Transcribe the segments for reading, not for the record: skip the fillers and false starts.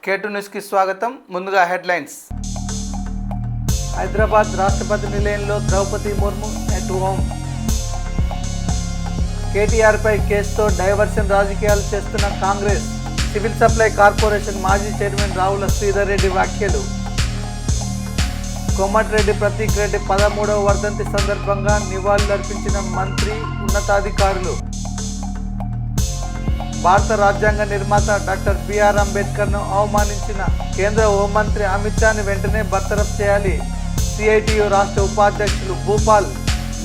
K2 News की स्वागतम ముందుగా హెడ్లైన్స్ హైదరాబాద్ రాష్ట్రపతి నిలయంలో ద్రౌపది ముర్ము ఎట్ హోమ్ కేటీఆర్ పై కేసుతో డైవర్షన్ రాజకీయాలు చేస్తున్న కాంగ్రెస్ సివిల్ సప్లై కార్పొరేషన్ మాజీ చైర్మన్ రావుల శ్రీధర్ రెడ్డి వ్యాఖ్యలు కోమటిరెడ్డి ప్రతీక్ రెడ్డి 13వ వర్ధంతి సందర్భంగా నివాళులర్పించిన మంత్రి ఉన్నతాధికారులు భారత రాజ్యాంగ నిర్మాత డాక్టర్ బిఆర్ అంబేద్కర్ను అవమానించిన కేంద్ర హోంమంత్రి అమిత్ షాని వెంటనే బర్తరఫ్ చేయాలి. సిఐటియు రాష్ట్ర ఉపాధ్యక్షులు భూపాల్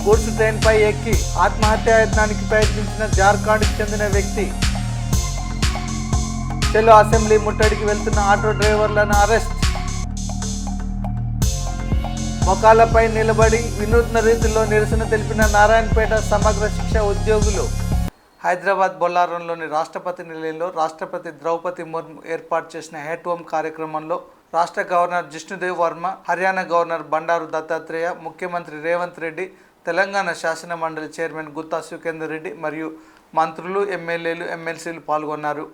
గూడ్స్ ట్రైన్పై ఎక్కి ఆత్మహత్యాయత్నానికి ప్రయత్నించిన జార్ఖండ్కి చెందిన వ్యక్తి. చెలో అసెంబ్లీ ముట్టడికి వెళ్తున్న ఆటో డ్రైవర్లను అరెస్ట్. మొకాలపై నిలబడి వినూత్న రీతిలో నిరసన తెలిపిన నారాయణపేట సమగ్ర శిక్ష ఉద్యోగులు. హైదరాబాద్ బొల్లారంలోని రాష్ట్రపతి నిలయంలో రాష్ట్రపతి ద్రౌపది ముర్ము ఏర్పాటు చేసిన హెట్ హోమ్ కార్యక్రమంలో రాష్ట్ర గవర్నర్ జిష్ణుదేవ్ వర్మ, హర్యానా గవర్నర్ బండారు దత్తాత్రేయ, ముఖ్యమంత్రి రేవంత్ రెడ్డి, తెలంగాణ శాసన మండలి చైర్మన్ గుత్తా సుఖేందర్ రెడ్డి మరియు మంత్రులు, ఎమ్మెల్యేలు, ఎమ్మెల్సీలు పాల్గొన్నారు.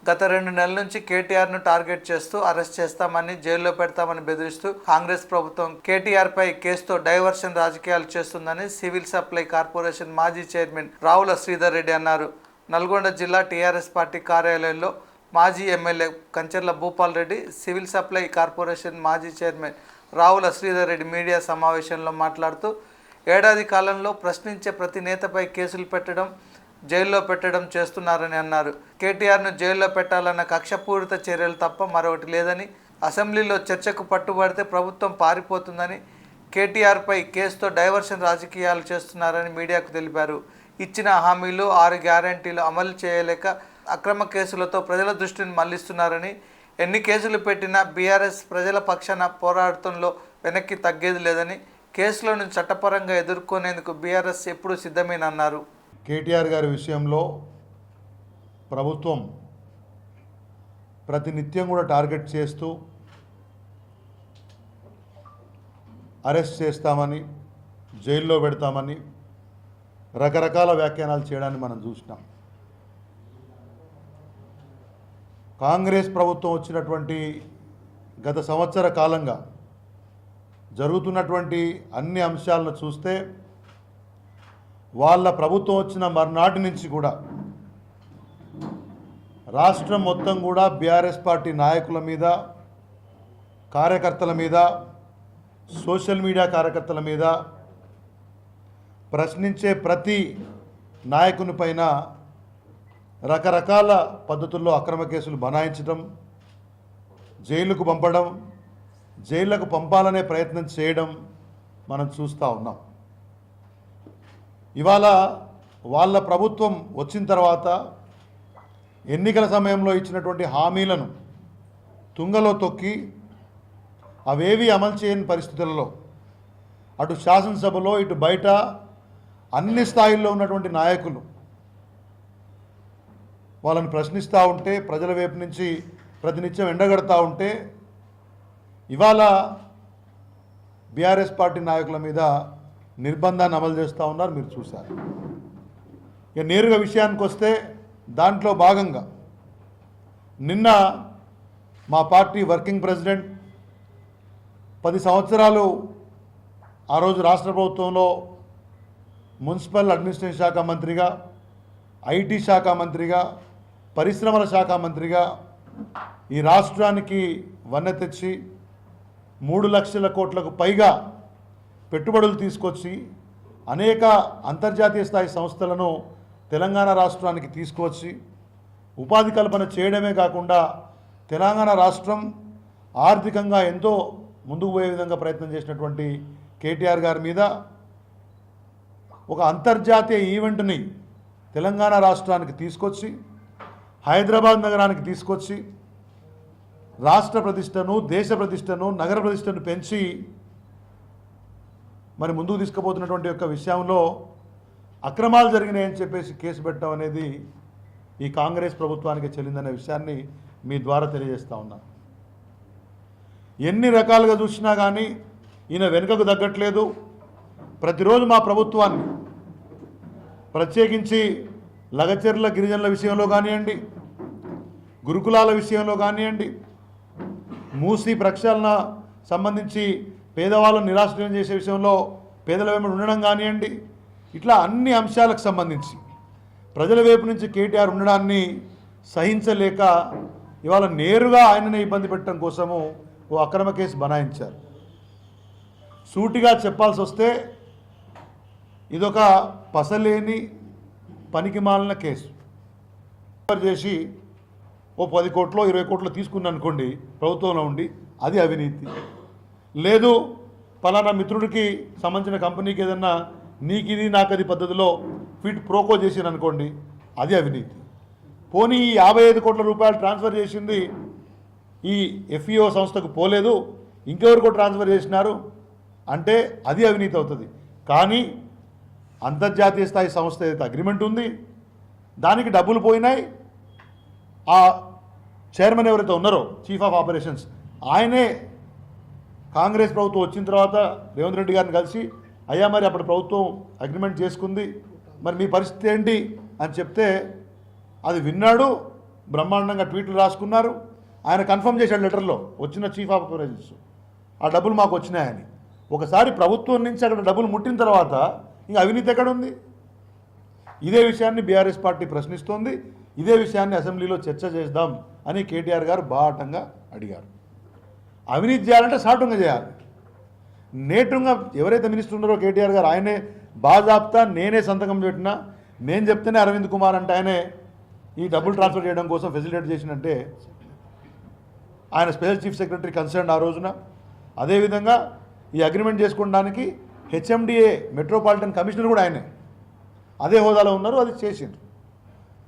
గత 2 నెలల నుంచి కేటీఆర్ను టార్గెట్ చేస్తూ అరెస్ట్ చేస్తామని, జైల్లో పెడతామని బెదిరిస్తూ కాంగ్రెస్ ప్రభుత్వం కేటీఆర్పై కేసుతో డైవర్షన్ రాజకీయాలు చేస్తుందని సివిల్ సప్లై కార్పొరేషన్ మాజీ చైర్మన్ రావుల శ్రీధర్ రెడ్డి అన్నారు. నల్గొండ జిల్లా టీఆర్ఎస్ పార్టీ కార్యాలయంలో మాజీ MLA Kancharla Bhupal Reddy, civil supply corporation మాజీ చైర్మన్ రావుల శ్రీధర్ రెడ్డి మీడియా సమావేశంలో మాట్లాడుతూ ఏడాది కాలంలో ప్రశ్నించే ప్రతి నేతపై కేసులు పెట్టడం, జైల్లో పెట్టడం చేస్తున్నారని అన్నారు. కేటీఆర్ను జైల్లో పెట్టాలన్న కక్షపూరిత చర్యలు తప్ప మరొకటి లేదని, అసెంబ్లీలో చర్చకు పట్టుబడితే ప్రభుత్వం పారిపోతుందని, కేటీఆర్పై కేసుతో డైవర్షన్ రాజకీయాలు చేస్తున్నారని మీడియాకు తెలిపారు. ఇచ్చిన హామీలు 6 గ్యారంటీలు అమలు చేయలేక అక్రమ కేసులతో ప్రజల దృష్టిని మళ్లిస్తున్నారని, ఎన్ని కేసులు పెట్టినా బీఆర్ఎస్ ప్రజల పక్షాన పోరాటంలో వెనక్కి తగ్గేది లేదని, కేసులను చట్టపరంగా ఎదుర్కొనేందుకు బీఆర్ఎస్ ఎప్పుడూ సిద్ధమేనన్నారు. కేటీఆర్ గారి విషయంలో ప్రభుత్వం ప్రతినిత్యం కూడా టార్గెట్ చేస్తూ అరెస్ట్ చేస్తామని, జైల్లో పెడతామని రకరకాల వ్యాఖ్యానాలు చేయడాన్ని మనం చూసినాం. కాంగ్రెస్ ప్రభుత్వం వచ్చినటువంటి గత సంవత్సర కాలంగా జరుగుతున్నటువంటి అన్ని అంశాలను చూస్తే వాళ్ళ ప్రభుత్వం వచ్చిన మర్నాటి నుంచి కూడా రాష్ట్రం మొత్తం కూడా బీఆర్ఎస్ పార్టీ నాయకుల మీద, కార్యకర్తల మీద, సోషల్ మీడియా కార్యకర్తల మీద, ప్రశ్నించే ప్రతి నాయకుని పైన రకరకాల పద్ధతుల్లో అక్రమ కేసులు బనాయించడం, జైలుకు పంపడం, జైళ్లకు పంపాలనే ప్రయత్నం చేయడం మనం చూస్తూ ఉన్నాం. ఇవాళ వాళ్ళ ప్రభుత్వం వచ్చిన తర్వాత ఎన్నికల సమయంలో ఇచ్చినటువంటి హామీలను తుంగలో తొక్కి అవేవి అమలు చేయని పరిస్థితులలో అటు శాసనసభలో ఇటు బయట అన్ని స్థాయిల్లో ఉన్నటువంటి నాయకులు వాళ్ళని ప్రశ్నిస్తూ ఉంటే, ప్రజల వైపు నుంచి ప్రతినిత్యం ఎండగడతా ఉంటే ఇవాళ బీఆర్ఎస్ పార్టీ నాయకుల మీద నిర్బంధాన్ని అమలు చేస్తూ ఉన్నారు, మీరు చూశారు. ఇక నేరుగా విషయానికి వస్తే దాంట్లో భాగంగా నిన్న మా పార్టీ వర్కింగ్ ప్రెసిడెంట్ 10 సంవత్సరాలు ఆ రోజు రాష్ట్ర ప్రభుత్వంలో మున్సిపల్ అడ్మినిస్ట్రేషన్ శాఖ మంత్రిగా, ఐటీ శాఖ మంత్రిగా, పరిశ్రమల శాఖ మంత్రిగా ఈ రాష్ట్రానికి వన్నె తెచ్చి 3 లక్షల కోట్లకు పైగా పెట్టుబడులు తీసుకొచ్చి అనేక అంతర్జాతీయ స్థాయి సంస్థలను తెలంగాణ రాష్ట్రానికి తీసుకువచ్చి ఉపాధి కల్పన చేయడమే కాకుండా తెలంగాణ రాష్ట్రం ఆర్థికంగా ఎంతో ముందుకు పోయే విధంగా ప్రయత్నం చేసినటువంటి కేటీఆర్ గారి మీద ఒక అంతర్జాతీయ ఈవెంట్ని తెలంగాణ రాష్ట్రానికి తీసుకొచ్చి హైదరాబాద్ నగరానికి తీసుకొచ్చి రాష్ట్ర ప్రతిష్టను, దేశ ప్రతిష్టను, నగర ప్రతిష్టను పెంచి మరి ముందుకు తీసుకుపోతున్నటువంటి యొక్క విషయంలో అక్రమాలు జరిగినాయని చెప్పేసి కేసు పెట్టడం అనేది ఈ కాంగ్రెస్ ప్రభుత్వానికి చెల్లిందనే విషయాన్ని మీ ద్వారా తెలియజేస్తా ఉన్నాను. ఎన్ని రకాలుగా చూసినా కానీ ఈయన వెనుకకు తగ్గట్లేదు. ప్రతిరోజు మా ప్రభుత్వాన్ని ప్రత్యేకించి లగచర్ల గిరిజనుల విషయంలో కానివ్వండి, గురుకులాల విషయంలో కానివ్వండి, మూసీ ప్రక్షాళన సంబంధించి పేదవాళ్ళను నిరాశ్రయం చేసే విషయంలో పేదల వెంబడి ఉండడం కానివ్వండి, ఇట్లా అన్ని అంశాలకు సంబంధించి ప్రజల వైపు నుంచి కేటీఆర్ ఉండడాన్ని సహించలేక ఇవాళ నేరుగా ఆయననే ఇబ్బంది పెట్టడం కోసము ఓ అక్రమ కేసు బనాయించారు. సూటిగా చెప్పాల్సి వస్తే ఇదొక పసలేని పనికిమాలిన కేసు చేసి ఓ 10 కోట్లో 20 కోట్లో తీసుకున్నా అనుకోండి ప్రభుత్వంలో ఉండి, అది అవినీతి. లేదు పలానా మిత్రుడికి సంబంధించిన కంపెనీకి ఏదన్నా నీకిది నాకది పద్ధతిలో ఫిట్ ప్రోకో చేసిన అనుకోండి, అది అవినీతి. పోనీ ఈ 55 కోట్ల రూపాయలు ట్రాన్స్ఫర్ చేసింది ఈ ఎఫ్ఈఓ సంస్థకు పోలేదు, ఇంకెవరికో ట్రాన్స్ఫర్ చేసినారు అంటే అది అవినీతి అవుతుంది. కానీ అంతర్జాతీయ స్థాయి సంస్థ ఏదైతే అగ్రిమెంట్ ఉంది దానికి డబ్బులు పోయినాయి, ఆ చైర్మన్ ఎవరైతే ఉన్నారో చీఫ్ ఆఫ్ ఆపరేషన్స్ ఆయనే కాంగ్రెస్ ప్రభుత్వం వచ్చిన తర్వాత రేవంత్ రెడ్డి గారిని కలిసి అయ్యా మరి అప్పుడు ప్రభుత్వం అగ్రిమెంట్ చేసుకుంది, మరి మీ పరిస్థితి ఏంటి అని చెప్తే అది విన్నాడు, బ్రహ్మాండంగా ట్వీట్లు రాసుకున్నారు. ఆయన కన్ఫర్మ్ చేశాడు లెటర్లో వచ్చిన చీఫ్ ఆఫ్ ఆపరేషన్స్ ఆ డబ్బులు మాకు వచ్చినాయని. ఒకసారి ప్రభుత్వం నుంచి అక్కడ డబ్బులు ముట్టిన తర్వాత ఇంకా అవినీతి ఎక్కడ ఉంది? ఇదే విషయాన్ని బీఆర్ఎస్ పార్టీ ప్రశ్నిస్తోంది. ఇదే విషయాన్ని అసెంబ్లీలో చర్చ చేద్దాం అని కేటీఆర్ గారు బాటంగా అడిగారు. అవినీతి చేయాలంటే సాటుగా చేయాలి. నేటుగా ఎవరైతే మినిస్టర్ ఉన్నారో కేటీఆర్ గారు ఆయనే బాజాప్తా నేనే సంతకం పెట్టినా, నేను చెప్తేనే అరవింద్ కుమార్ అంటే ఆయనే ఈ డబ్బులు ట్రాన్స్ఫర్ చేయడం కోసం ఫెసిలిటేట్ చేసినట్టే ఆయన స్పెషల్ చీఫ్ సెక్రటరీ కన్సర్న్ ఆ రోజున. అదేవిధంగా ఈ అగ్రిమెంట్ చేసుకోవడానికి హెచ్ఎండిఏ మెట్రోపాలిటన్ కమిషనర్ కూడా ఆయనే అదే హోదాలో ఉన్నారు, అది చేసిండ్రు.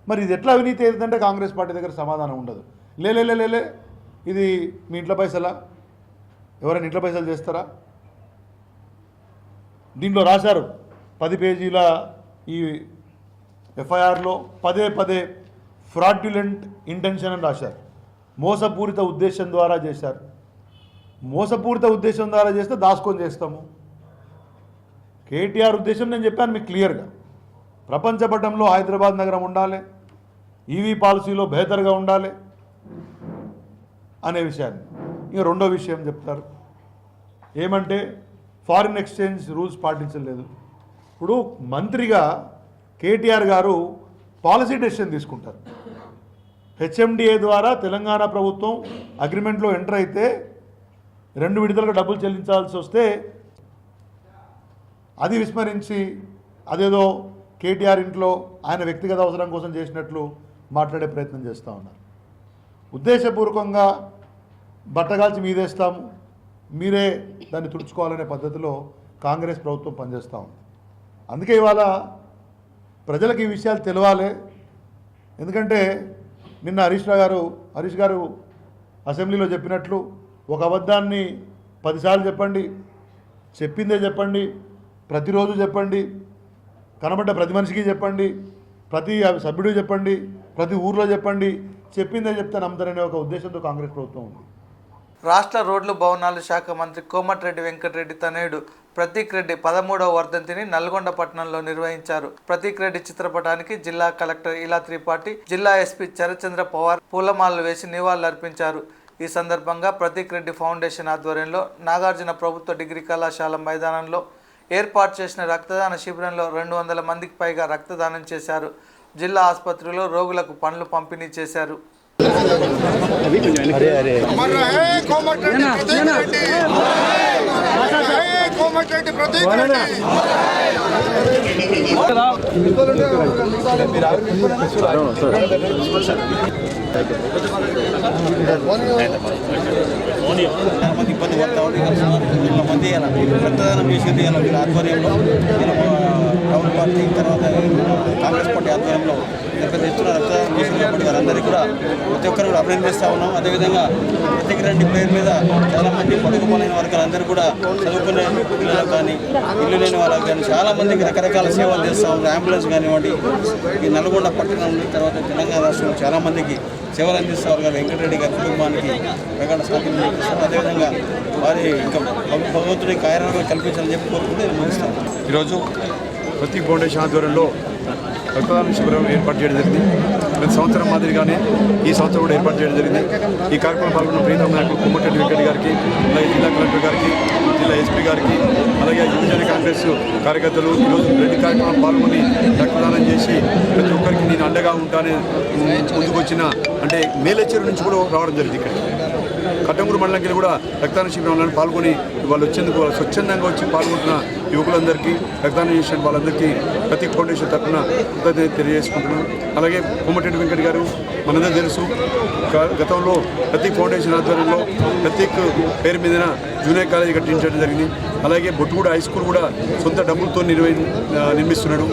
మరి ఇది ఎట్లా అవినీతి ఏదంటే కాంగ్రెస్ పార్టీ దగ్గర సమాధానం ఉండదు. లేలే ఇది మీ ఇంట్లో పైసలా, ఎవరైనా ఇంట్లో పైసలు చేస్తారా? దీంట్లో రాశారు 10 పేజీల ఈ ఎఫ్ఐఆర్లో పదే ఫ్రాడ్యులెంట్ ఇంటెన్షన్ అని రాశారు. మోసపూరిత ఉద్దేశం ద్వారా చేశారు. మోసపూరిత ఉద్దేశం ద్వారా చేస్తే దాచుకొని చేస్తాము. కేటీఆర్ ఉద్దేశం నేను చెప్పాను మీకు క్లియర్గా. ప్రపంచ పటంలో హైదరాబాద్ నగరం ఉండాలి, ఈవీ పాలసీలో బెహతర్గా ఉండాలి అనే విషయాన్ని. ఇక రెండో విషయం చెప్తారు ఏమంటే ఫారిన్ ఎక్స్చేంజ్ రూల్స్ పాటించలేదు. ఇప్పుడు మంత్రిగా కేటీఆర్ గారు పాలసీ డెసిషన్ తీసుకుంటారు. హెచ్ఎండిఏ ద్వారా తెలంగాణ ప్రభుత్వం అగ్రిమెంట్లో ఎంటర్ అయితే 2 విడతలుగా డబ్బులు చెల్లించాల్సి వస్తే అది విస్మరించి అదేదో కేటీఆర్ ఇంట్లో ఆయన వ్యక్తిగత అవసరం కోసం చేసినట్లు మాట్లాడే ప్రయత్నం చేస్తూ ఉన్నారు. ఉద్దేశపూర్వకంగా బట్టగాల్చి మీదేస్తాము, మీరే దాన్ని తుడుచుకోవాలనే పద్ధతిలో కాంగ్రెస్ ప్రభుత్వం పనిచేస్తూ ఉంది. అందుకే ఇవాళ ప్రజలకు ఈ విషయాలు తెలవాలి. ఎందుకంటే నిన్న హరీష్ గారు అసెంబ్లీలో చెప్పినట్లు ఒక అబద్ధాన్ని 10 సార్లు చెప్పండి, చెప్పిందే చెప్పండి, ప్రతిరోజు చెప్పండి, కనబడ్డ ప్రతి మనిషికి చెప్పండి, ప్రతి సభ్యుడికి చెప్పండి, ప్రతి ఊర్లో చెప్పండి, చెప్పిందే చెప్తే నమ్ముతారనే ఒక ఉద్దేశంతో కాంగ్రెస్ ప్రభుత్వం ఉంది. రాష్ట్ర రోడ్లు భవనాల శాఖ మంత్రి కోమటిరెడ్డి వెంకటరెడ్డి తనయుడు ప్రతీక్ రెడ్డి 13వ వర్ధంతిని నల్గొండ పట్టణంలో నిర్వహించారు. ప్రతీక్ రెడ్డి చిత్రపటానికి జిల్లా కలెక్టర్ ఇలా త్రిపాఠి, జిల్లా ఎస్పీ చరచంద్ర పవార్ పూలమాలలు వేసి నివాళులర్పించారు. ఈ సందర్భంగా ప్రతీక్ రెడ్డి ఫౌండేషన్ ఆధ్వర్యంలో నాగార్జున ప్రభుత్వ డిగ్రీ కళాశాల మైదానంలో ఏర్పాటు చేసిన రక్తదాన శిబిరంలో 200 మందికి పైగా రక్తదానం చేశారు. జిల్లా ఆసుపత్రిలో రోగులకు పండ్లు పంపిణీ చేశారు. अमर रहे कोमटिरेड्डी प्रतीक रेड्डी, अमर रहे कोमटिरेड्डी प्रतीक रेड्डी। మంది ఇబ్బంది పడతా ఉంది. మంది రక్తదానం చేసేది వీళ్ళ ఆధ్వర్యంలో టౌన్ పార్టీ తర్వాత కాంగ్రెస్ పార్టీ ఆధ్వర్యంలో పెద్ద ఎత్తున రక్తదానం చేసింది కాబట్టి వారందరికీ కూడా ప్రతి ఒక్కరు కూడా అభినందిస్తూ ఉన్నాం. అదేవిధంగా ప్రతి రెడ్డి పేరు మీద చాలామంది పొడుగు పడిన వర్గాలందరూ కూడా చదువుకునే పిల్లలకు కానీ ఇల్లు లేని వాళ్ళకి కానీ చాలామందికి రకరకాల సేవలు చేస్తూ ఉన్నారు. అంబులెన్స్ కానివ్వండి, ఈ నల్గొండ పట్టణం నుండి తర్వాత తెలంగాణ రాష్ట్రంలో చాలామందికి సేవలు అందిస్తారు గారు వెంకటరెడ్డి గారి కుటుంబానికి ప్రగాఢ సాధ్యం చేస్తారు. అదేవిధంగా వారి ఇంకా భగవంతుడి కార్యాలను కల్పించాలని చెప్పి కోరుకుంటూ నేను ముగిస్తాను. ఈరోజు ప్రతీక్ ఫౌండేషన్ ఆధ్వర్యంలో రక్తదాన శిబిరం ఏర్పాటు చేయడం జరిగింది. ప్రతి సంవత్సరం మాదిరిగానే ఈ సంవత్సరం కూడా ఏర్పాటు చేయడం జరిగింది. ఈ కార్యక్రమం పాల్గొన్న ప్రీతం నాయకులు కోమటిరెడ్డి వెంకట్ గారికి, అలాగే జిల్లా కలెక్టర్ గారికి, జిల్లా ఎస్పీ గారికి, అలాగే యువజన కాంగ్రెస్ కార్యకర్తలు ఈరోజు రెండు కార్యక్రమాలు పాల్గొని రక్తదానం చేసి ప్రతి ఒక్కరికి నేను అండగా ఉంటానని ముందుకు వచ్చిన అంటే మేలచేరు నుంచి కూడా రావడం జరిగింది. ఇక్కడ కట్టంగూరు మండలంకి కూడా రక్తదాన శిబిరంలో పాల్గొని వాళ్ళు వచ్చేందుకు స్వచ్ఛందంగా వచ్చి పాల్గొంటున్న యువకులందరికీ రక్తదానం చేసిన వాళ్ళందరికీ ప్రతీక్ ఫౌండేషన్ తరఫున కృతజ్ఞత తెలియజేసుకుంటున్నాను. అలాగే కోమటిరెడ్డి వెంకట్ గారు మనందరూ తెలుసు, గతంలో ప్రతీక్ ఫౌండేషన్ ఆధ్వర్యంలో ప్రతీక్ పేరు మీద జూనియర్ కాలేజీ కట్టించడం జరిగింది. అలాగే బొట్టుగూడ హై స్కూల్ కూడా సొంత డబ్బులతో నిర్మిస్తున్నాడు.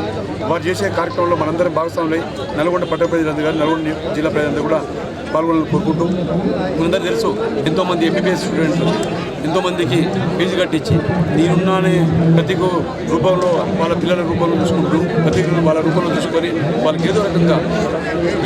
వారు చేసే కార్యక్రమంలో మనందరం భాగస్వాములై నల్గొండ పట్టణ ప్రజలందరూ కానీ నల్గొండ జిల్లా ప్రజలందరూ కూడా పాల్గొనాలని కోరుకుంటూ, మనందరూ తెలుసు ఎంతోమంది ఎంబీబీఎస్ స్టూడెంట్లు ఎంతోమందికి ఫీజు కట్టించి నేనున్నానే ప్రతి రూపంలో వాళ్ళ పిల్లల రూపంలో చూసుకుంటూ ప్రతి వాళ్ళ రూపంలో చూసుకొని వాళ్ళకి ఏదో రకంగా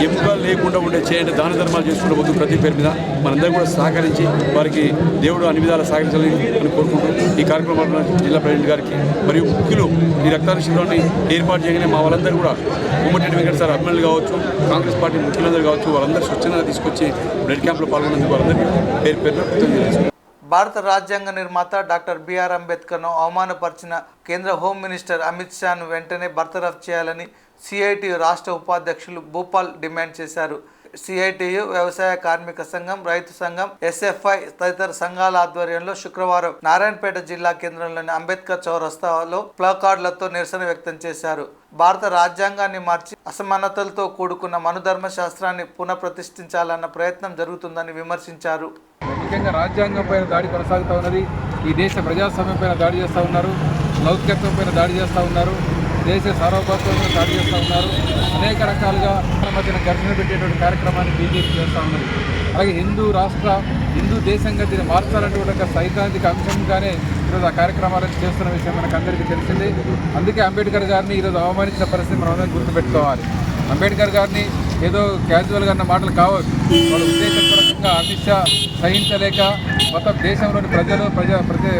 ఎముగా లేకుండా ఉండే చేయండి దాన ధర్మాలు చేసుకుంటూ వద్దు ప్రతి పేరు మీద మనందరం కూడా సహకరించి వారికి దేవుడు అన్ని విధాలు సహకరించాలని అని కోరుకుంటూ ఈ కార్యక్రమంలో జిల్లా ప్రెసిడెంట్ గారికి మరియు ముఖ్యులు ఈ రక్తదాన శిబిరాన్ని ఏర్పాటు చేయగానే మా వాళ్ళందరూ కూడా కోమటిరెడ్డి వెంకట సార్ అభిమానులు కావచ్చు, కాంగ్రెస్ పార్టీ ముఖ్యులందరూ కావచ్చు, వాళ్ళందరూ స్వచ్ఛంగా తీసుకొచ్చి బ్లడ్ క్యాంప్లో పాల్గొన్నందుకు వాళ్ళందరికీ పేరు పేరున కృతజ్ఞతలు. భారత రాజ్యాంగ నిర్మాత డాక్టర్ బిఆర్ అంబేద్కర్ను అవమానపరిచిన కేంద్ర హోం మినిస్టర్ అమిత్ షాను వెంటనే బర్తరఫ్ చేయాలని సిఐటియు రాష్ట్ర ఉపాధ్యక్షులు భూపాల్ డిమాండ్ చేశారు. సిఐటియు, వ్యవసాయ కార్మిక సంఘం, రైతు సంఘం, ఎస్ఎఫ్ఐ తదితర సంఘాల ఆధ్వర్యంలో శుక్రవారం నారాయణపేట జిల్లా కేంద్రంలోని అంబేద్కర్ చౌరస్తాలో ప్లకార్డులతో నిరసన వ్యక్తం చేశారు. భారత రాజ్యాంగాన్ని మార్చి అసమానతలతో కూడుకున్న మనుధర్మ శాస్త్రాన్ని పునఃప్రతిష్ఠించాలన్న ప్రయత్నం జరుగుతుందని విమర్శించారు. ముఖ్యంగా రాజ్యాంగం పైన దాడి కొనసాగుతూ ఉన్నది. ఈ దేశ ప్రజాస్వామ్యం పైన దాడి చేస్తూ ఉన్నారు, లౌకికత్వం పైన దాడి చేస్తూ ఉన్నారు, దేశ సార్వభౌమత్వం పైన దాడి చేస్తూ ఉన్నారు. అనేక రకాలుగా మధ్యన ఘర్షణ పెట్టేటువంటి కార్యక్రమాన్ని బీజేపీ చేస్తూ ఉన్నది. అలాగే హిందూ దేశంగా దీన్ని మార్చాలనేటువంటి ఒక సైద్ధాంతిక అంశంగానే ఈరోజు ఆ కార్యక్రమాలను చేస్తున్న విషయం మనకు అందరికీ తెలిసింది. అందుకే అంబేద్కర్ గారిని ఈరోజు అవమానించిన పరిస్థితి మనం అందరం గుర్తుపెట్టుకోవాలి. అంబేద్కర్ గారిని ఏదో క్యాజువల్గా అన్న మాటలు కావచ్చు, వాళ్ళు ఉద్దేశపూర్వకంగా అమిత్ షా సహించలేక మొత్తం దేశంలోని ప్రజలు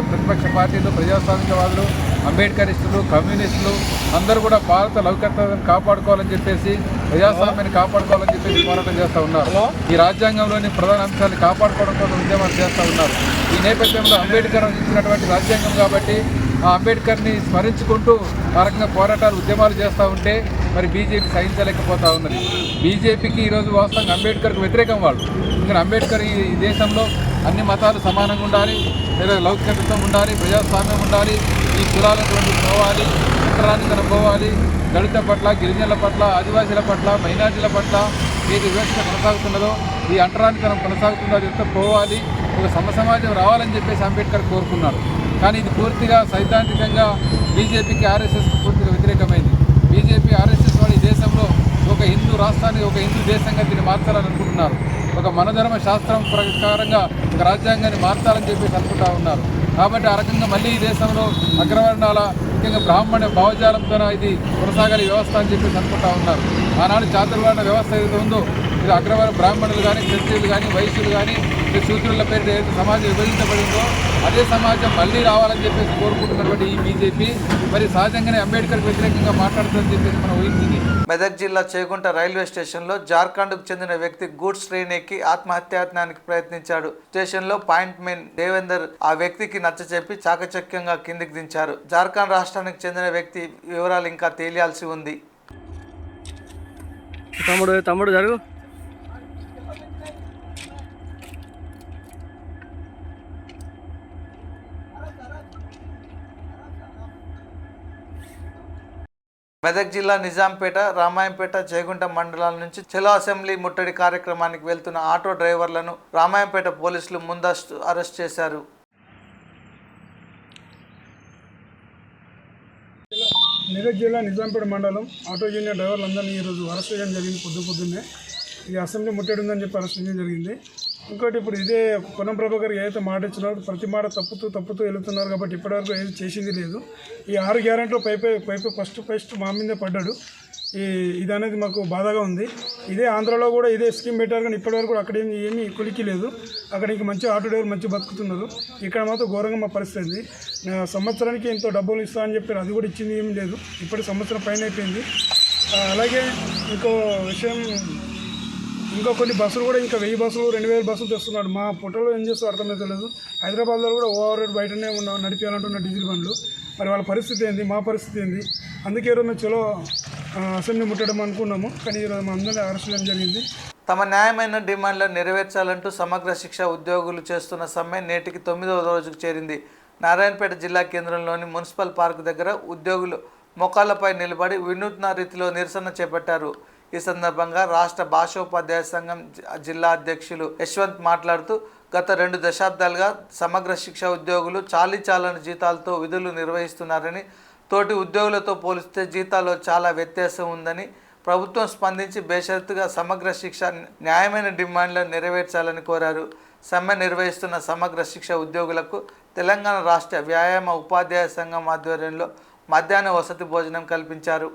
ప్రతిపక్ష పార్టీలు, ప్రజాస్వామికవాదులు, అంబేద్కరిస్టులు, కమ్యూనిస్టులు అందరూ కూడా భారత లౌకికత్వాన్ని కాపాడుకోవాలని చెప్పేసి, ప్రజాస్వామ్యాన్ని కాపాడుకోవాలని చెప్పేసి పోరాటం చేస్తూ ఉన్నారు. ఈ రాజ్యాంగంలోని ప్రధాన అంశాన్ని కాపాడుకోవడం కోసం ఉద్యమాలు చేస్తూ ఉన్నారు. ఈ నేపథ్యంలో అంబేద్కర్ ఇచ్చినటువంటి రాజ్యాంగం కాబట్టి ఆ అంబేద్కర్ని స్మరించుకుంటూ ఆ రకంగా పోరాటాలు, ఉద్యమాలు చేస్తూ ఉంటే మరి బీజేపీ సహించలేకపోతూ ఉన్నది. బీజేపీకి ఈరోజు వాస్తవంగా అంబేద్కర్కు వ్యతిరేకం వాళ్ళు. ఎందుకంటే అంబేద్కర్ ఈ దేశంలో అన్ని మతాలు సమానంగా ఉండాలి, లేదా లౌకికత్వం ఉండాలి, ప్రజాస్వామ్యం ఉండాలి, ఈ కులాలటువంటి పోవాలి, అంటరానితనం పోవాలి, దళిత పట్ల, గిరిజనుల పట్ల, ఆదివాసీల పట్ల, మైనార్టీల పట్ల ఏది వివక్ష కొనసాగుతున్నదో, ఈ అంటరానితనం కొనసాగుతుందో అది ఎంత పోవాలి, ఒక సమసమాజం రావాలని చెప్పేసి అంబేద్కర్ కోరుకున్నారు. కానీ ఇది పూర్తిగా సైద్ధాంతికంగా బీజేపీకి, ఆర్ఎస్ఎస్కి పూర్తిగా వ్యతిరేకమైంది. బీజేపీ, ఆర్ఎస్ఎస్ వాళ్ళు ఈ దేశంలో ఒక హిందూ రాష్ట్రాన్ని, ఒక హిందూ దేశంగా దీన్ని మార్చాలని అనుకుంటున్నారు. ఒక మనధర్మ శాస్త్రం ప్రకారంగా ఒక రాజ్యాంగాన్ని మార్చాలని చెప్పేసి అనుకుంటా ఉన్నారు. కాబట్టి ఆ రకంగా మళ్ళీ ఈ దేశంలో అగ్రవర్ణాల, ముఖ్యంగా బ్రాహ్మణ భావజాలంతో ఇది కొనసాగాలి వ్యవస్థ అని చెప్పేసి అనుకుంటా ఉన్నారు. ఆనాడు చాతుర్వర్ణ వ్యవస్థ ఏదైతే ఉందో ఇది అగ్రవర్ణ బ్రాహ్మణులు కానీ, క్షత్రియులు కానీ, వైశ్యులు కానీ, శూద్రుల పేరు ఏదైతే సమాజం విభజించబడిందో అదే సమాజం మళ్ళీ రావాలని చెప్పేసి కోరుకుంటున్నటువంటి ఈ బీజేపీ మరి సహజంగానే అంబేద్కర్కి వ్యతిరేకంగా మాట్లాడుతుందని చెప్పేసి మనం ఊహించింది. మెదక్ జిల్లా చేగుంట రైల్వే స్టేషన్లో జార్ఖండ్కు చెందిన వ్యక్తి గూడ్స్ ట్రైన్ ఎక్కి ఆత్మహత్యాయత్నానికి ప్రయత్నించాడు. స్టేషన్లో పాయింట్ మెన్ దేవేందర్ ఆ వ్యక్తికి నచ్చచెప్పి చాకచక్యంగా కిందికి దించారు. జార్ఖండ్ రాష్ట్రానికి చెందిన వ్యక్తి వివరాలు ఇంకా తేలియాల్సి ఉంది. తమ్ముడు జరుగు. మెదక్ జిల్లా నిజాంపేట, రామాయంపేట, జయగుంట మండలాల నుంచి చలో అసెంబ్లీ ముట్టడి కార్యక్రమానికి వెళ్తున్న ఆటో డ్రైవర్లను రామాయంపేట పోలీసులు ముందస్తు అరెస్ట్ చేశారు. మెదక్ జిల్లా నిజాంపేట మండలం ఆటో యూనియన్ డ్రైవర్లందరినీ ఈరోజు అరెస్ట్ చేయడం జరిగింది. పొద్దున్నే ఈ అసెంబ్లీ ముట్టడి ఉందని చెప్పి అరెస్ట్ చేయడం జరిగింది. ఇంకోటి ఇప్పుడు ఇదే పొన్నం ప్రభాకర్ ఏదైతే మాట ఇచ్చినారో ప్రతి మాట తప్పుతూ వెళుతున్నారు కాబట్టి ఇప్పటివరకు ఏది చేసింది లేదు. ఈ 6 గ్యారెంటీలో పైపై ఫస్ట్ మా మీదే పడ్డాడు. ఇది అనేది మాకు బాధగా ఉంది. ఇదే ఆంధ్రాలో కూడా ఇదే స్కీమ్ పెట్టారు కానీ ఇప్పటివరకు కూడా అక్కడ ఏమీ కొలికి లేదు. అక్కడ ఇంక మంచి ఆటో డ్రైవర్ మంచి బతుకుతున్నారు. ఇక్కడ మాత్రం ఘోరంగా మా పరిస్థితి. సంవత్సరానికి ఎంతో డబ్బులు ఇస్తా అని చెప్పారు, అది కూడా ఇచ్చింది ఏమీ లేదు. ఇప్పటి సంవత్సరం పైన అయిపోయింది. అలాగే ఇంకో విషయం, ఇంకా కొన్ని బస్సులు కూడా ఇంకా 1000 బస్సులు 2000 బస్సులు తెస్తున్నాడు. మా పుట్టలో ఏం చేస్తారో అర్థమవుతలేదు. హైదరాబాద్లో కూడా ఓవర్ రేట్ బయటనే నడిపేయాలంటున్న డీజిల్ బండ్లు. మరి వాళ్ళ పరిస్థితి ఏంది, మా పరిస్థితి ఏంది? అందుకే ఈరోజు మేము చలో అసెంబ్లీ ముట్టడం అనుకున్నాము, కానీ ఈరోజు మా అందరినీ అరెస్ట్ చేయడం జరిగింది. తమ న్యాయమైన డిమాండ్లను నెరవేర్చాలంటూ సమగ్ర శిక్ష ఉద్యోగులు చేస్తున్న సమ్మె నేటికి 9వ రోజుకు చేరింది. నారాయణపేట జిల్లా కేంద్రంలోని మున్సిపల్ పార్క్ దగ్గర ఉద్యోగులు మోకాళ్లపై నిలబడి వినూత్న రీతిలో నిరసన చేపట్టారు. ఈ సందర్భంగా రాష్ట్ర భాషోపాధ్యాయ సంఘం జిల్లా అధ్యక్షులు యశ్వంత్ మాట్లాడుతూ గత 2 దశాబ్దాలుగా సమగ్ర శిక్ష ఉద్యోగులు చాలని జీతాలతో విధులు నిర్వహిస్తున్నారని, తోటి ఉద్యోగులతో పోలిస్తే జీతాల్లో చాలా వ్యత్యాసం ఉందని, ప్రభుత్వం స్పందించి బేషరతుగా సమగ్ర శిక్ష న్యాయమైన డిమాండ్లను నెరవేర్చాలని కోరారు. సమ్మె నిర్వహిస్తున్న సమగ్ర శిక్ష ఉద్యోగులకు తెలంగాణ రాష్ట్ర వ్యాయామ ఉపాధ్యాయ సంఘం ఆధ్వర్యంలో మధ్యాహ్న వసతి భోజనం కల్పించారు.